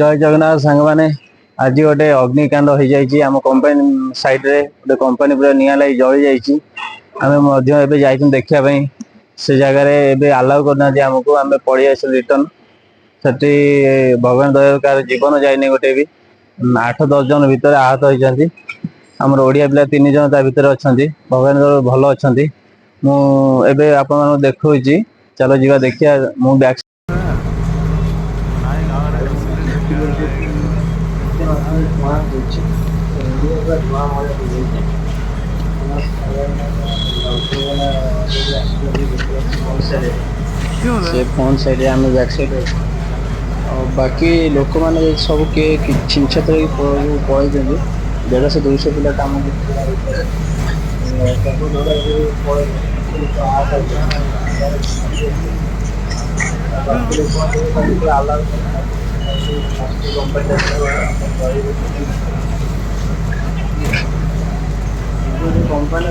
जय जगन्नाथ सांग मैंने आज गोटे अग्निकांड हो जाइए आम कंपनी साइड रे गोटे कंपनी पूरा निया लगी जली जाए देखा से जगह आलाउ करना आमको आम पड़े आस रिटर्न से भगवान दया कार जीवन जाए गोटे भी 8-10 जन भितर आहत होती आमर ओडिया पिला 3 जन भितर अच्छा भगवान भल अच्छा मुझे आप देखा चलो जी देखिए मुझे से फोन साइड आम बैक साइड बाकी लोक मैंने सब किए छिंछत पलि 150-200 पिला कम कंपनी